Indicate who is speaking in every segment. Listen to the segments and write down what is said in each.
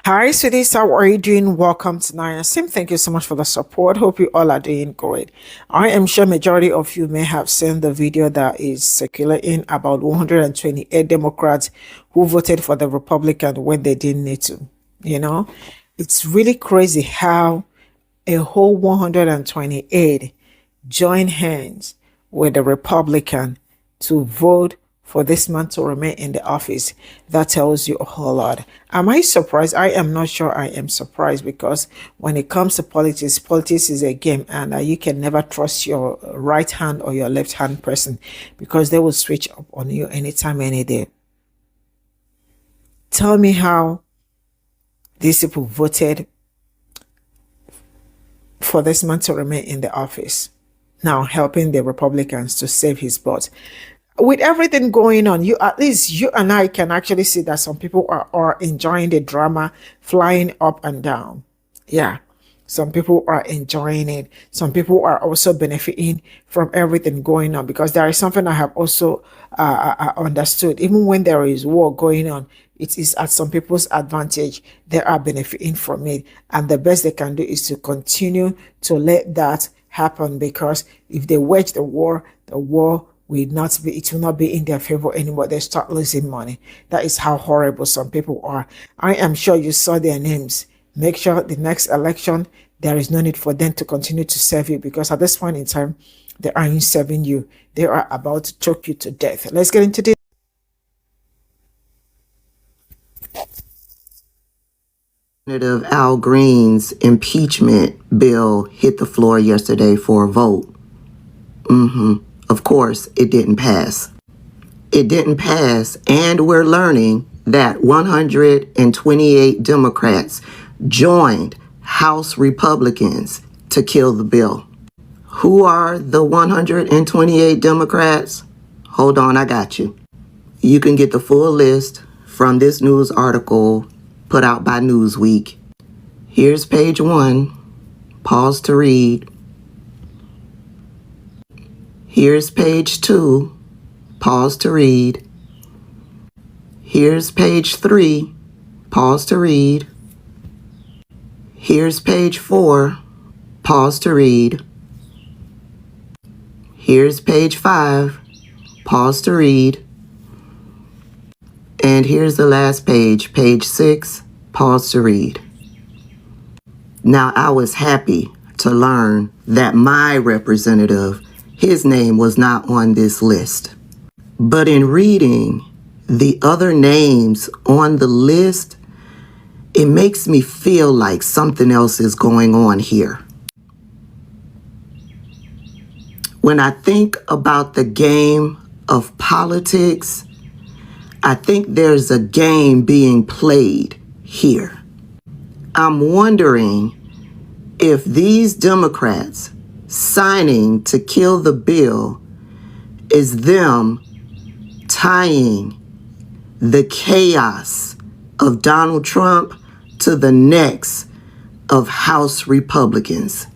Speaker 1: Hi, sweeties. How are you doing? Welcome to Naya Sim. Thank you so much for the support. Hope you all are doing great. I am sure majority of you may have seen the video that is circulating about 128 Democrats who voted for the Republican when they didn't need to. You know, it's really crazy how a whole 128 join hands with the Republican to vote for this man to remain in the office. That tells you a whole lot. Am I surprised? I am not sure I am surprised, because when it comes to politics, politics is a game, and you can never trust your right hand or your left hand person, because they will switch up on you anytime, any day. Tell me how these people voted for this man to remain in the office, now helping the Republicans to save his butt. With everything going on, at least you and I can actually see that some people are enjoying the drama, flying up and down. Yeah, some people are enjoying it. Some people are also benefiting from everything going on, because there is something I have also understood. Even when there is war going on, it is at some people's advantage. They are benefiting from it, and the best they can do is to continue to let that happen, because if they wage the war will not be in their favor anymore. They start losing money. That is how horrible some people are. I am sure you saw their names. Make sure the next election, there is no need for them to continue to serve you, because at this point in time, they aren't serving you. They are about to choke you to death. Let's get into this.
Speaker 2: Representative Al Green's impeachment bill hit the floor yesterday for a vote. Of course, it didn't pass. It didn't pass, and we're learning that 128 Democrats joined House Republicans to kill the bill. Who are the 128 Democrats? Hold on, I got you. You can get the full list from this news article put out by Newsweek. Here's page 1. Pause to read. Here's page 2. Pause to read. Here's page 3. Pause to read. Here's page 4. Pause to read. Here's page 5. Pause to read. And here's the last page, page 6. Pause to read. Now, I was happy to learn that my representative, his name was not on this list. But in reading the other names on the list, it makes me feel like something else is going on here. When I think about the game of politics, I think there's a game being played here. I'm wondering if these Democrats signing to kill the bill is them tying the chaos of Donald Trump to the necks of House Republicans.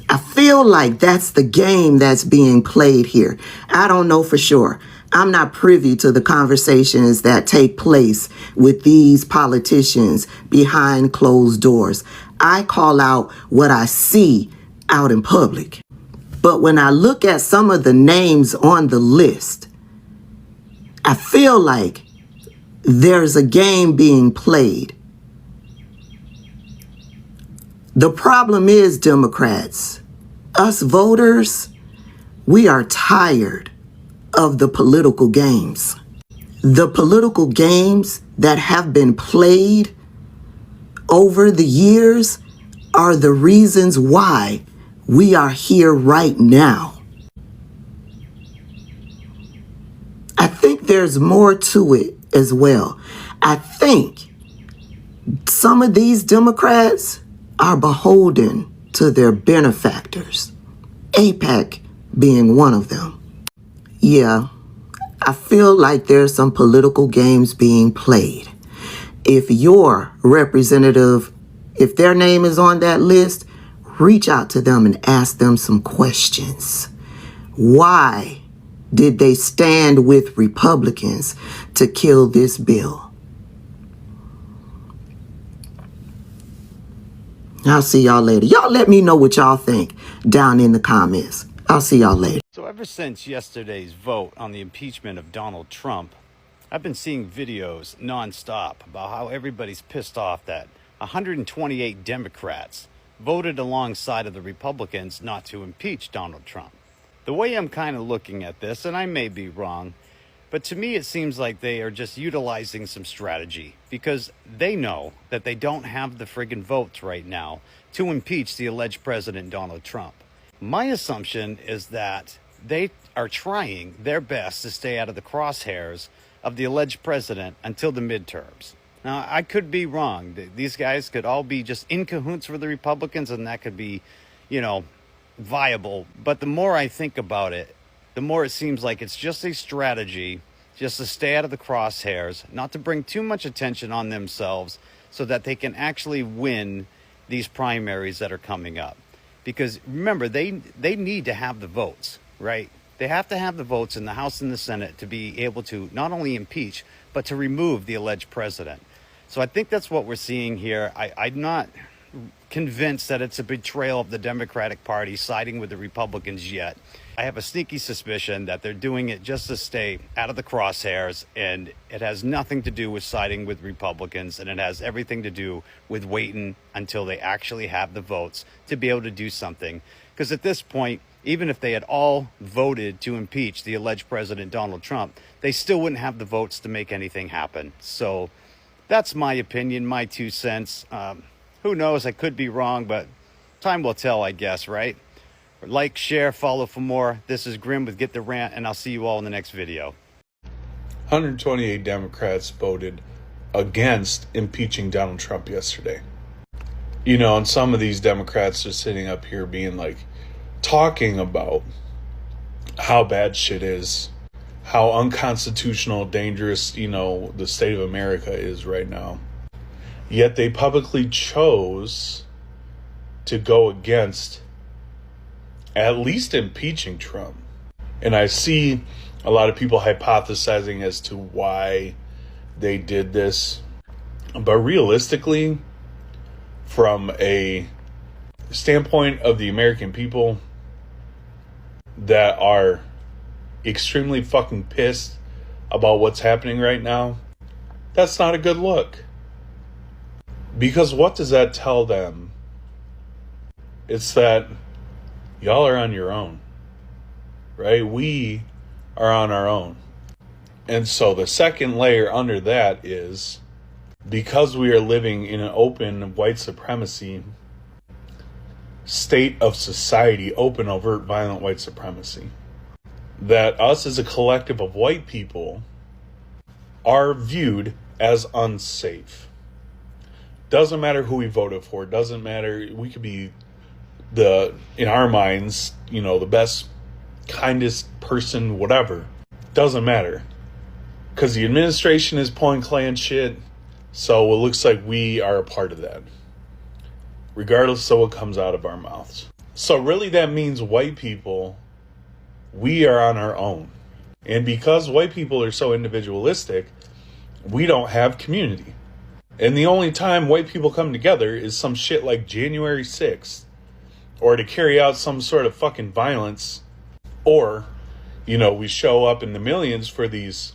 Speaker 2: I feel like that's the game that's being played here. I don't know for sure. I'm not privy to the conversations that take place with these politicians behind closed doors. I call out what I see out in public. But when I look at some of the names on the list, I feel like there's a game being played. The problem is, Democrats, us voters, we are tired of the political games. The political games that have been played over the years are the reasons why we are here right now. I think there's more to it as well. I think some of these Democrats are beholden to their benefactors, AIPAC being one of them. Yeah, I feel like there's some political games being played. If your representative, if their name is on that list, reach out to them and ask them some questions. Why did they stand with Republicans to kill this bill? I'll see y'all later. Y'all let me know what y'all think down in the comments. I'll see y'all later.
Speaker 3: So ever since yesterday's vote on the impeachment of Donald Trump, I've been seeing videos nonstop about how everybody's pissed off that 128 Democrats voted alongside of the Republicans not to impeach Donald Trump. The way I'm kind of looking at this, and I may be wrong, but to me it seems like they are just utilizing some strategy because they know that they don't have the friggin' votes right now to impeach the alleged President Donald Trump. My assumption is that they are trying their best to stay out of the crosshairs of the alleged president until the midterms. Now, I could be wrong. These guys could all be just in cahoots with the Republicans, and that could be, viable. But the more I think about it, the more it seems like it's just a strategy just to stay out of the crosshairs, not to bring too much attention on themselves so that they can actually win these primaries that are coming up. Because remember, they need to have the votes, right? They have to have the votes in the House and the Senate to be able to not only impeach, but to remove the alleged president. So I think that's what we're seeing here. I'm not convinced that it's a betrayal of the Democratic Party siding with the Republicans yet. I have a sneaky suspicion that they're doing it just to stay out of the crosshairs, and it has nothing to do with siding with Republicans, and it has everything to do with waiting until they actually have the votes to be able to do something. Because at this point, even if they had all voted to impeach the alleged President Donald Trump, they still wouldn't have the votes to make anything happen. So that's my opinion, my 2 cents. Who knows? I could be wrong, but time will tell, I guess, right? Like, share, follow for more. This is Grim with Get the Rant, and I'll see you all in the next video.
Speaker 4: 128 Democrats voted against impeaching Donald Trump yesterday. And some of these Democrats are sitting up here being like, talking about how bad shit is, how unconstitutional, dangerous, the state of America is right now. Yet they publicly chose to go against at least impeaching Trump. And I see a lot of people hypothesizing as to why they did this. But realistically, from a standpoint of the American people that are extremely fucking pissed about what's happening right now, that's not a good look. Because what does that tell them? It's that y'all are on your own, right? We are on our own. And so the second layer under that is, because we are living in an open white supremacy state of society, open, overt, violent white supremacy, that us as a collective of white people are viewed as unsafe. Doesn't matter who we voted for. Doesn't matter. We could be in our minds, the best, kindest person, whatever. Doesn't matter. Because the administration is pulling Klan shit. So it looks like we are a part of that, regardless of what comes out of our mouths. So really that means white people, we are on our own. And because white people are so individualistic, we don't have community. And the only time white people come together is some shit like January 6th, or to carry out some sort of fucking violence, or, we show up in the millions for these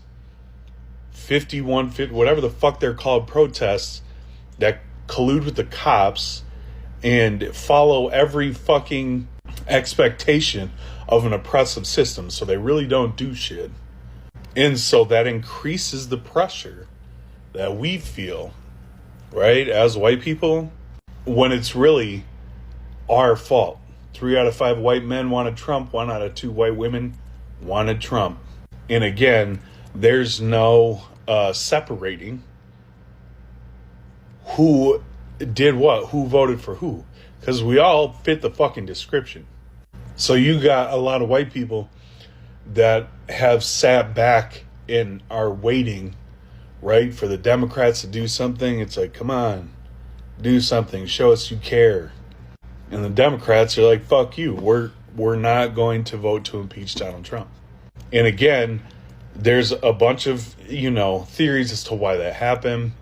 Speaker 4: 51, whatever the fuck they're called, protests that collude with the cops and follow every fucking expectation of an oppressive system, so they really don't do shit. And so that increases the pressure that we feel, right, as white people, when it's really our fault. 3 out of 5 white men wanted Trump, 1 out of 2 white women wanted Trump. And again, there's no separating who did what, who voted for who, because we all fit the fucking description. So you got a lot of white people that have sat back and are waiting, right, for the Democrats to do something. It's like, come on, do something, show us you care. And the Democrats are like, fuck you, we're not going to vote to impeach Donald Trump. And again, there's a bunch of, theories as to why that happened.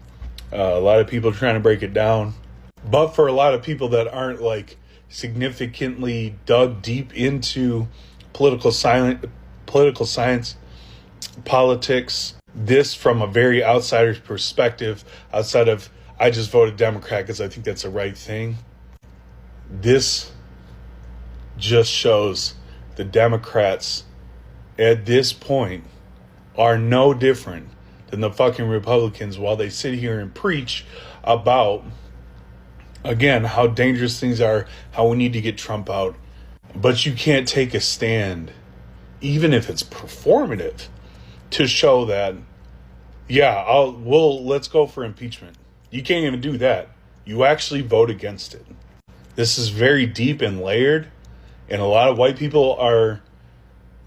Speaker 4: A lot of people are trying to break it down. But for a lot of people that aren't like significantly dug deep into political science, politics, this from a very outsider's perspective, outside of I just voted Democrat because I think that's the right thing. This just shows the Democrats at this point are no different than the fucking Republicans while they sit here and preach about, again, how dangerous things are, how we need to get Trump out. But you can't take a stand, even if it's performative, to show that, yeah, let's go for impeachment. You can't even do that. You actually vote against it. This is very deep and layered, and a lot of white people are,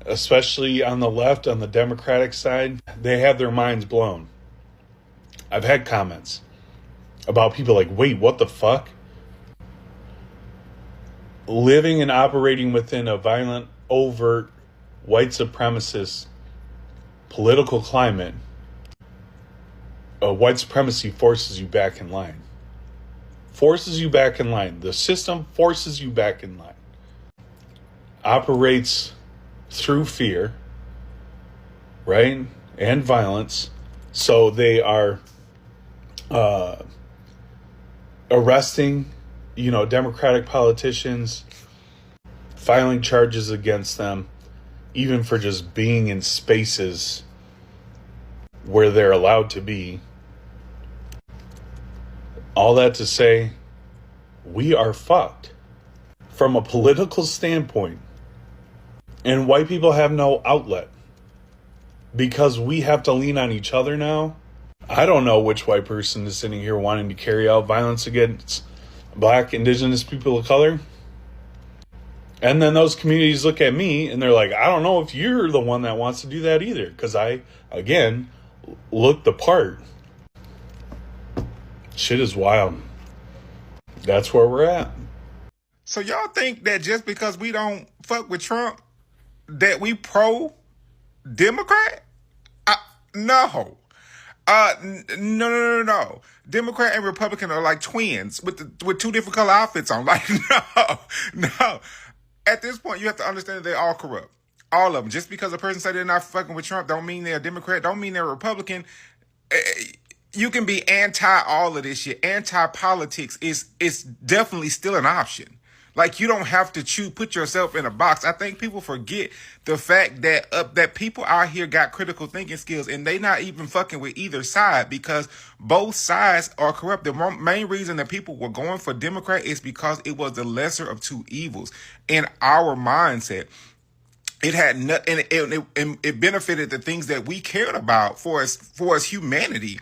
Speaker 4: especially on the left, on the Democratic side, they have their minds blown. I've had comments about people like, wait, what the fuck? Living and operating within a violent, overt, white supremacist political climate, white supremacy forces you back in line. Forces you back in line. The system forces you back in line. Operates through fear, right? And violence. So they are arresting, Democratic politicians, filing charges against them, even for just being in spaces where they're allowed to be. All that to say, we are fucked from a political standpoint. And white people have no outlet because we have to lean on each other now. I don't know which white person is sitting here wanting to carry out violence against Black, Indigenous people of color. And then those communities look at me and they're like, I don't know if you're the one that wants to do that either. Because I, again, look the part. Shit is wild. That's where we're at.
Speaker 5: So y'all think that just because we don't fuck with Trump, that we pro-Democrat? No. No. Democrat and Republican are like twins with two different color outfits on. Like, no. At this point, you have to understand that they're all corrupt. All of them. Just because a person said they're not fucking with Trump don't mean they're a Democrat, don't mean they're a Republican. You can be anti all of this shit. Anti-politics is definitely still an option. Like, you don't have to put yourself in a box. I think people forget the fact that that people out here got critical thinking skills and they not even fucking with either side because both sides are corrupt. The main reason that people were going for Democrat is because it was the lesser of two evils in our mindset. It had nothing, and it benefited the things that we cared about for us humanity.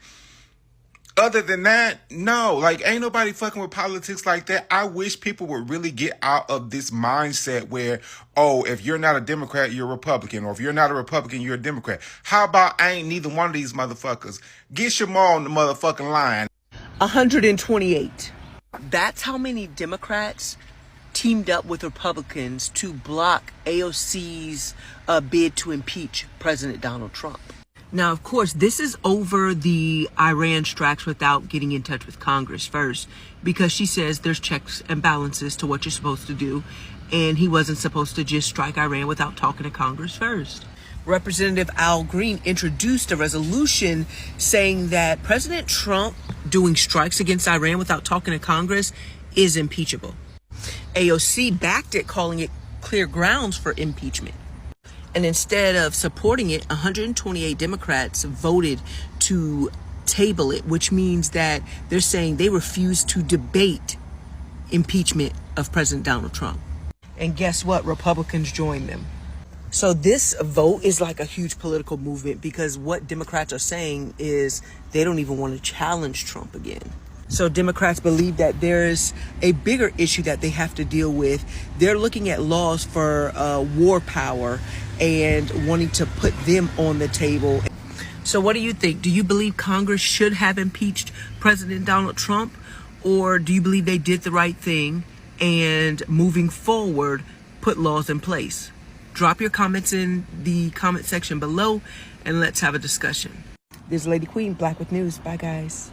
Speaker 5: Other than that, no, like ain't nobody fucking with politics like that. I wish people would really get out of this mindset where, oh, if you're not a Democrat, you're a Republican, or if you're not a Republican, you're a Democrat. How about I ain't neither one of these motherfuckers? Get Shamar on the motherfucking line.
Speaker 6: 128. That's how many Democrats teamed up with Republicans to block AOC's bid to impeach President Donald Trump. Now, of course, this is over the Iran strikes without getting in touch with Congress first, because she says there's checks and balances to what you're supposed to do, and he wasn't supposed to just strike Iran without talking to Congress first. Representative Al Green introduced a resolution saying that President Trump doing strikes against Iran without talking to Congress is impeachable. AOC backed it, calling it clear grounds for impeachment. And instead of supporting it, 128 Democrats voted to table it, which means that they're saying they refuse to debate impeachment of President Donald Trump. And guess what? Republicans joined them. So this vote is like a huge political movement because what Democrats are saying is they don't even want to challenge Trump again. So Democrats believe that there's a bigger issue that they have to deal with. They're looking at laws for war power and wanting to put them on the table. So what do you think? Do you believe Congress should have impeached President Donald Trump? Or do you believe they did the right thing and moving forward, put laws in place? Drop your comments in the comment section below and let's have a discussion. This is Lady Queen, Black with News. Bye, guys.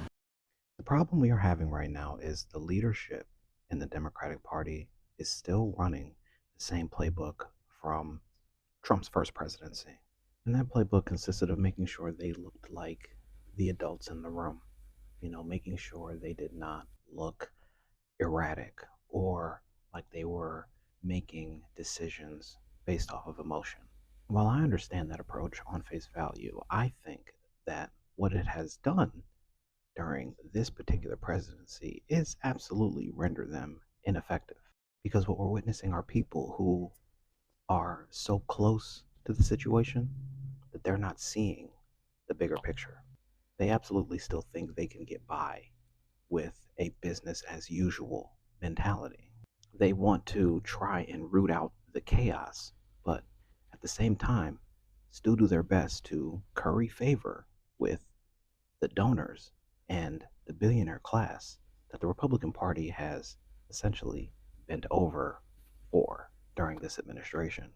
Speaker 7: The problem we are having right now is the leadership in the Democratic Party is still running the same playbook from Trump's first presidency. And that playbook consisted of making sure they looked like the adults in the room, making sure they did not look erratic or like they were making decisions based off of emotion. While I understand that approach on face value, I think that what it has done during this particular presidency is absolutely render them ineffective. Because what we're witnessing are people who are so close to the situation that they're not seeing the bigger picture. They absolutely still think they can get by with a business as usual mentality. They want to try and root out the chaos, but at the same time, still do their best to curry favor with the donors and the billionaire class that the Republican Party has essentially bent over for during this administration.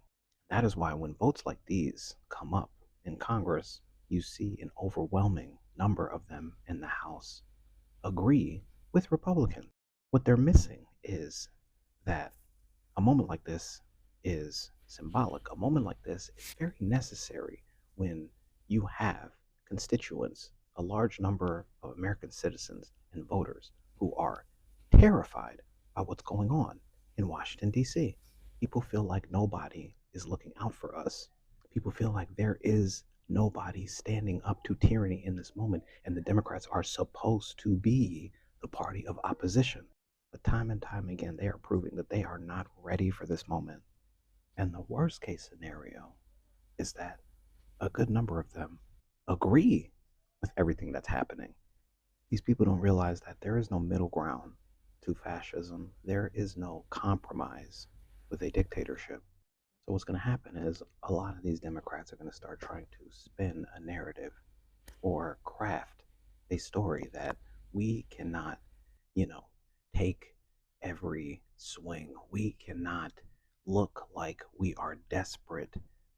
Speaker 7: That is why when votes like these come up in Congress, you see an overwhelming number of them in the House agree with Republicans. What they're missing is that a moment like this is symbolic. A moment like this is very necessary when you have constituents, a large number of American citizens and voters who are terrified by what's going on in Washington, D.C. People feel like nobody is looking out for us. People feel like there is nobody standing up to tyranny in this moment, and the Democrats are supposed to be the party of opposition. But time and time again, they are proving that they are not ready for this moment. And the worst case scenario is that a good number of them agree with everything that's happening. These people don't realize that there is no middle ground to fascism. There is no compromise with a dictatorship. So what's going to happen is a lot of these Democrats are going to start trying to spin a narrative or craft a story that we cannot, take every swing. We cannot look like we are desperate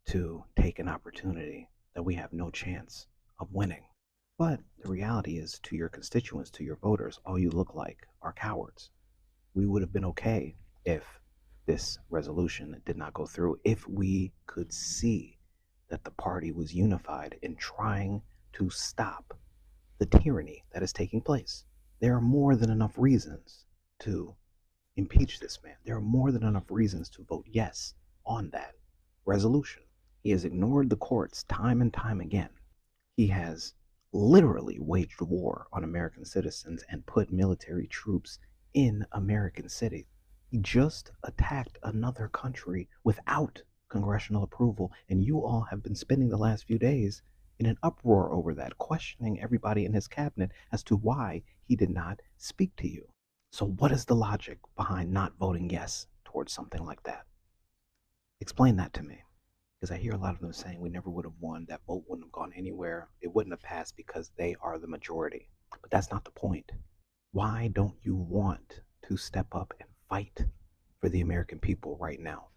Speaker 7: to take an opportunity that we have no chance of winning. But the reality is, to your constituents, to your voters, all you look like are cowards. We would have been okay if this resolution did not go through, if we could see that the party was unified in trying to stop the tyranny that is taking place. There are more than enough reasons to impeach this man. There are more than enough reasons to vote yes on that resolution. He has ignored the courts time and time again. He has literally waged war on American citizens and put military troops in American cities. He just attacked another country without congressional approval, and you all have been spending the last few days in an uproar over that, questioning everybody in his cabinet as to why he did not speak to you. So what is the logic behind not voting yes towards something like that? Explain that to me. Because I hear a lot of them saying we never would have won, that vote wouldn't have gone anywhere, it wouldn't have passed because they are the majority. But that's not the point. Why don't you want to step up and fight for the American people right now?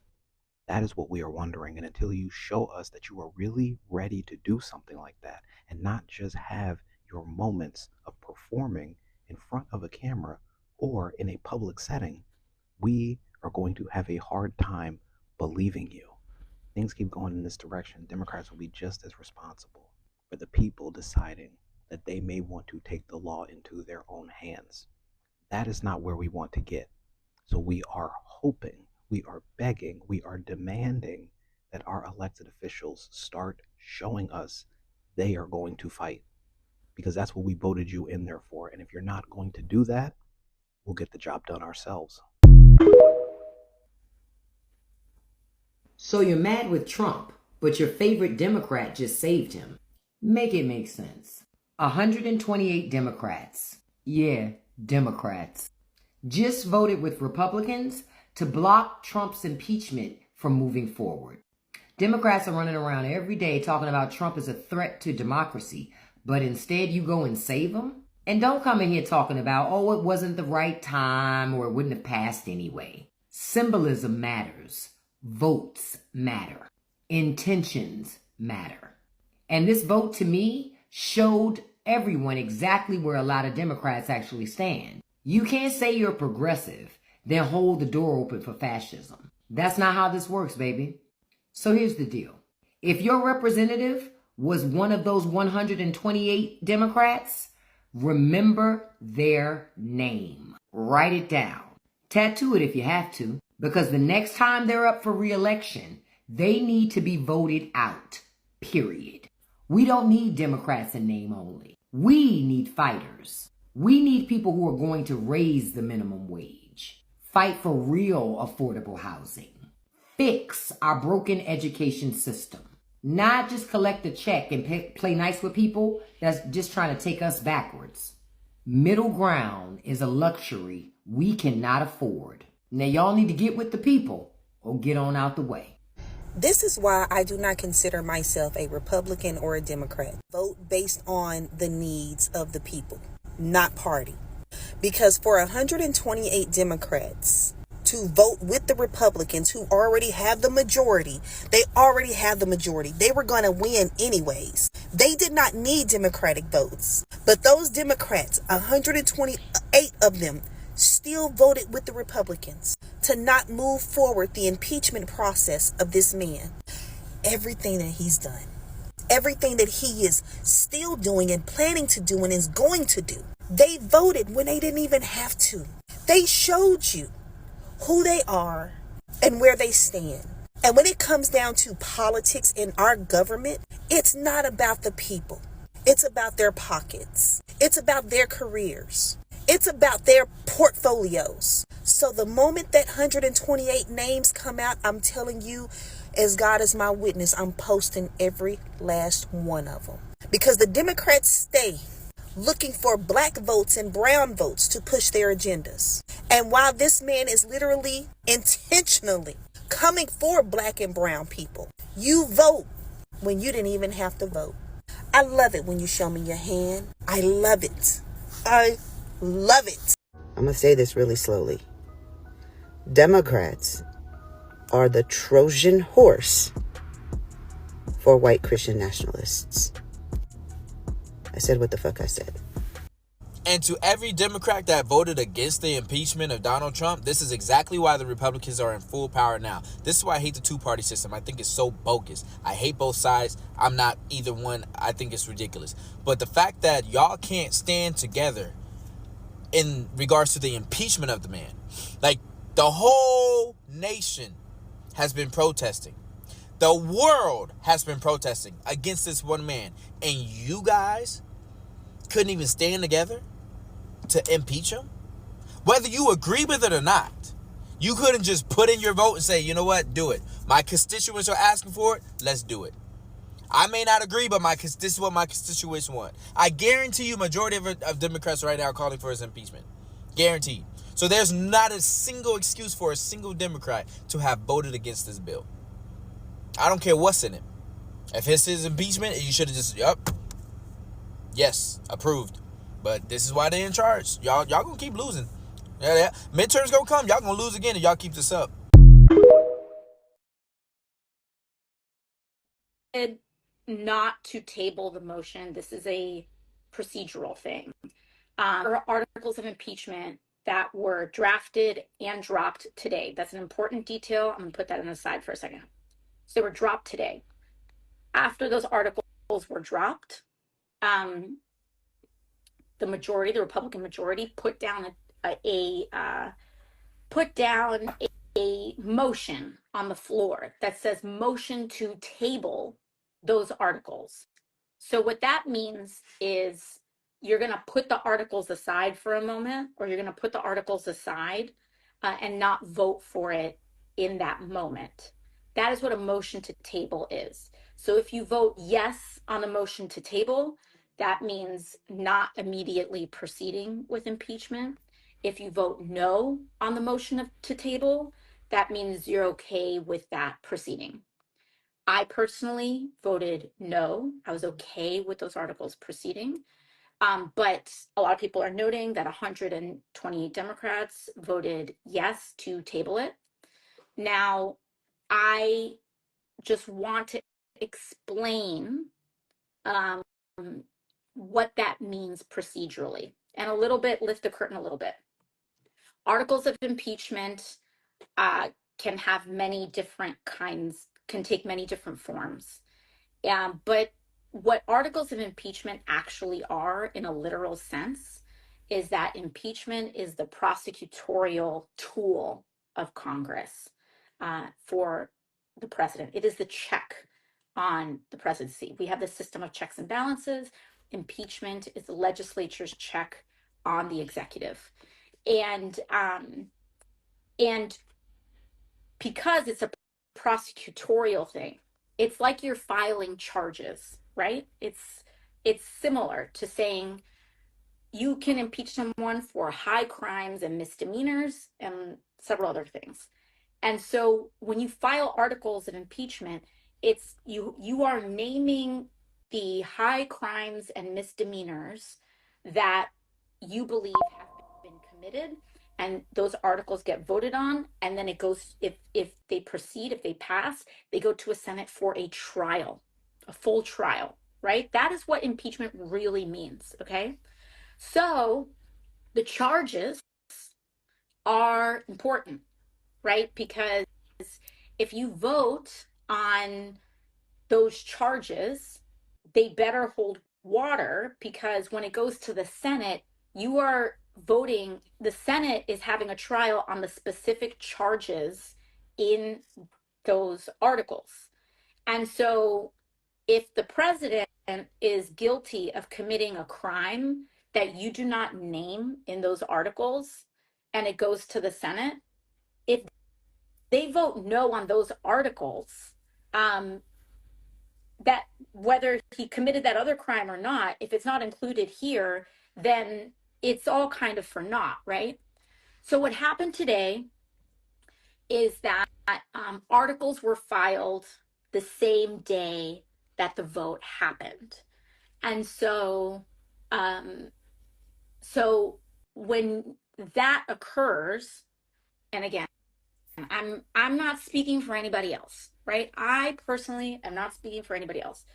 Speaker 7: That is what we are wondering. And until you show us that you are really ready to do something like that and not just have your moments of performing in front of a camera or in a public setting, we are going to have a hard time believing you. Things keep going in this direction, Democrats will be just as responsible for the people deciding that they may want to take the law into their own hands. That is not where we want to get. So we are hoping, we are begging, we are demanding that our elected officials start showing us they are going to fight, because that's what we voted you in there for. And if you're not going to do that, we'll get the job done ourselves.
Speaker 8: So you're mad with Trump, but your favorite Democrat just saved him. Make it make sense. 128 Democrats, Democrats, just voted with Republicans to block Trump's impeachment from moving forward. Democrats are running around every day talking about Trump as a threat to democracy, but instead you go and save him? And don't come in here talking about, oh, it wasn't the right time or it wouldn't have passed anyway. Symbolism matters. Votes matter. Intentions matter. And this vote, to me, showed everyone exactly where a lot of Democrats actually stand. You can't say you're progressive, then hold the door open for fascism. That's not how this works, baby. So here's the deal. If your representative was one of those 128 Democrats, remember their name. Write it down. Tattoo it if you have to, because the next time they're up for re-election, they need to be voted out. Period. We don't need Democrats in name only. We need fighters. We need people who are going to raise the minimum wage, fight for real affordable housing, fix our broken education system, not just collect a check and play nice with people that's just trying to take us backwards. Middle ground is a luxury we cannot afford. Now y'all need to get with the people or get on out the way.
Speaker 9: This is why I do not consider myself a Republican or a Democrat. Vote based on the needs of the people, not party. Because for 128 Democrats to vote with the Republicans who already have the majority, they already have the majority. They were going to win anyways. They did not need Democratic votes. But those Democrats, 128 of them, still voted with the Republicans to not move forward the impeachment process of this man. Everything that he's done, everything that he is still doing and planning to do and is going to do, they voted when they didn't even have to. They showed you who they are and where they stand. And when it comes down to politics in our government, it's not about the people. It's about their pockets. It's about their careers. It's about their portfolios. So the moment that 128 names come out, I'm telling you, as God is my witness, I'm posting every last one of them. Because the Democrats stay looking for black votes and brown votes to push their agendas. And while this man is literally intentionally coming for black and brown people, you vote when you didn't even have to vote. I love it when you show me your hand. I love it. I love it.
Speaker 2: I'm going to say this really slowly. Democrats are the Trojan horse for white Christian nationalists. I said what the fuck I said.
Speaker 10: And to every Democrat that voted against the impeachment of Donald Trump, this is exactly why the Republicans are in full power now. This is why I hate the two-party system. I think it's so bogus. I hate both sides. I'm not either one. I think it's ridiculous. But the fact that y'all can't stand together in regards to the impeachment of the man, like the whole nation has been protesting. The world has been protesting against this one man. And you guys couldn't even stand together to impeach him? Whether you agree with it or not, you couldn't just put in your vote and say, you know what, do it. My constituents are asking for it, let's do it. I may not agree, but this is what my constituents want. I guarantee you majority of Democrats right now are calling for his impeachment. Guaranteed. So there's not a single excuse for a single Democrat to have voted against this bill. I don't care what's in it. If it's his impeachment, you should have just, yes, approved. But this is why they're in charge. Y'all gonna keep losing. Yeah. Midterms gonna come. Y'all gonna lose again if y'all keep this up.
Speaker 11: Not to table the motion. This is a procedural thing. There are articles of impeachment that were drafted and dropped today. That's an important detail. I'm gonna put that on the side for a second. So they were dropped today. After those articles were dropped, the Republican majority, put down a motion on the floor that says motion to table those articles. So what that means is you're going to put the articles aside for a moment, or you're going to put the articles aside and not vote for it in that moment. That is what a motion to table is. So if you vote yes on a motion to table, that means not immediately proceeding with impeachment. If you vote no on the motion to table, that means you're okay with that proceeding. I personally voted no. I was okay with those articles proceeding. But a lot of people are noting that 128 Democrats voted yes to table it. Now, I just want to explain what that means procedurally and a little bit, lift the curtain a little bit. Articles of impeachment can have many different kinds, can take many different forms. But what articles of impeachment actually are in a literal sense is that impeachment is the prosecutorial tool of Congress for the president. It is the check on the presidency. We have the system of checks and balances. Impeachment is the legislature's check on the executive. And because it's a prosecutorial thing, it's like you're filing charges, right? It's similar to saying you can impeach someone for high crimes and misdemeanors and several other things. And so when you file articles of impeachment, it's you are naming the high crimes and misdemeanors that you believe have been committed, and those articles get voted on, and then it goes, if they proceed, if they pass, they go to a Senate for a trial, a full trial, right? That is what impeachment really means, okay? So the charges are important, right? Because if you vote on those charges, they better hold water, because when it goes to the Senate, you are voting, the Senate is having a trial on the specific charges in those articles. And so if the president is guilty of committing a crime that you do not name in those articles and it goes to the Senate, if they vote no on those articles, that whether he committed that other crime or not, if it's not included here, then it's all kind of for naught, right? So what happened today is that articles were filed the same day that the vote happened. And so so when that occurs, and again, I'm not speaking for anybody else, right? I personally am not speaking for anybody else.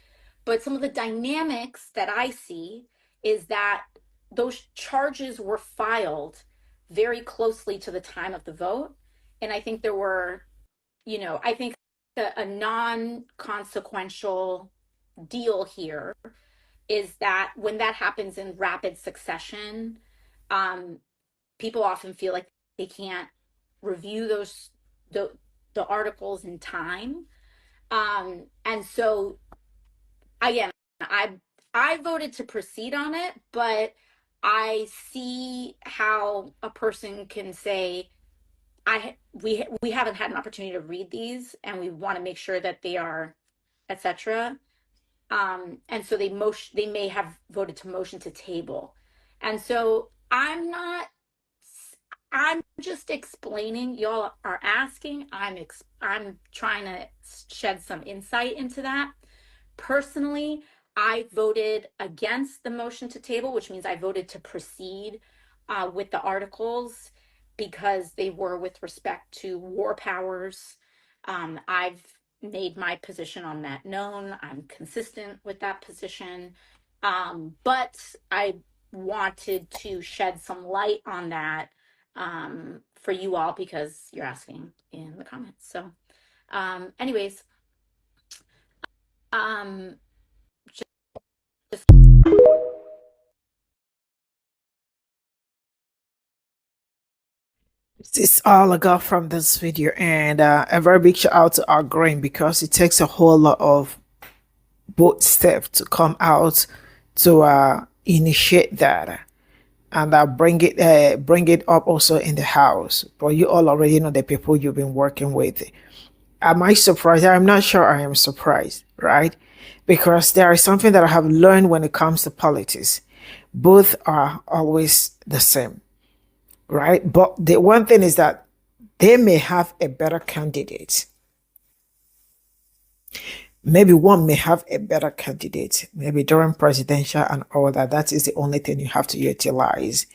Speaker 11: But some of the dynamics that I see is that those charges were filed very closely to the time of the vote. And I think there were, I think a non-consequential deal here is that when that happens in rapid succession, people often feel like they can't review the articles in time. And so again, I voted to proceed on it, but I see how a person can say, we haven't had an opportunity to read these, and we want to make sure that they are, etc. And so they may have voted to motion to table. And so I'm just explaining. Y'all are asking. I'm trying to shed some insight into that. Personally, I voted against the motion to table, which means I voted to proceed with the articles because they were with respect to war powers. I've made my position on that known. I'm consistent with that position. But I wanted to shed some light on that for you all because you're asking in the comments. So anyways,
Speaker 1: It's all I got from this video, and a very big shout out to our Green, because it takes a whole lot of both steps to come out to initiate that and bring it up also in the house. But you all already know the people you've been working with. Am I surprised? I'm not sure I am surprised, right? Because there is something that I have learned when it comes to politics. Both are always the same, right? But the one thing is that they may have a better candidate. Maybe one may have a better candidate, maybe during presidential and all that. That is the only thing you have to utilize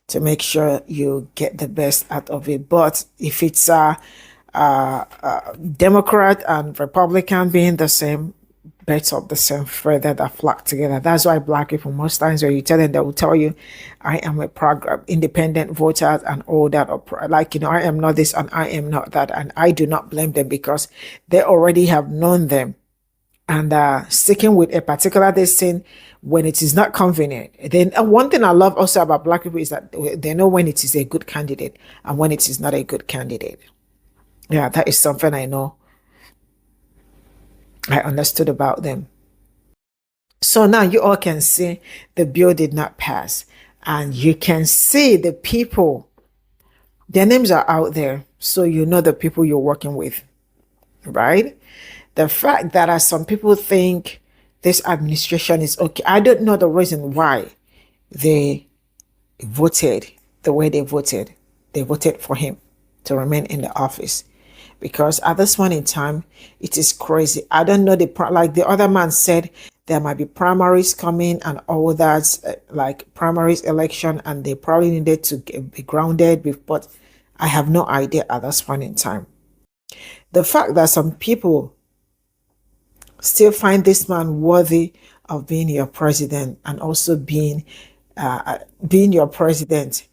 Speaker 1: to make sure you get the best out of it. But if it's Democrat and Republican being the same, birds of the same feather that flock together. That's why black people, most times when you tell them, they will tell you, I am a program independent voter and all that, or like, I am not this and I am not that. And I do not blame them because they already have known them. And sticking with a particular thing when it is not convenient. Then one thing I love also about black people is that they know when it is a good candidate and when it is not a good candidate. Yeah, that is something I know. I understood about them. So now you all can see the bill did not pass. And you can see the people, their names are out there. So you know the people you're working with, right? The fact that some people think this administration is okay. I don't know the reason why they voted the way they voted. They voted for him to remain in the office. Because at this point in time, it is crazy. I don't know, like the other man said, there might be primaries coming and all that, like primaries election, and they probably needed to be grounded, but I have no idea at this point in time. The fact that some people still find this man worthy of being your president and also being your president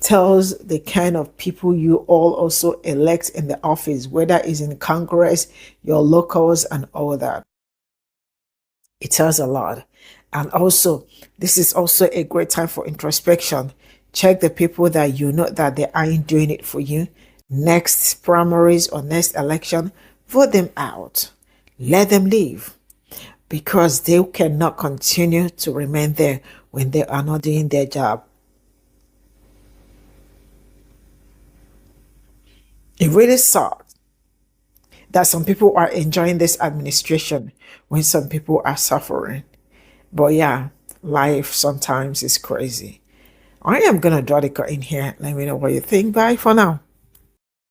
Speaker 1: tells the kind of people you all also elect in the office, whether it's in Congress, your locals, and all that. It tells a lot. And also, this is also a great time for introspection. Check the people that you know that they aren't doing it for you. Next primaries or next election, vote them out. Let them leave. Because they cannot continue to remain there when they are not doing their job. It really sucks that some people are enjoying this administration when some people are suffering. But yeah, life sometimes is crazy. I am going to draw the curtain here. Let me know what you think. Bye for now.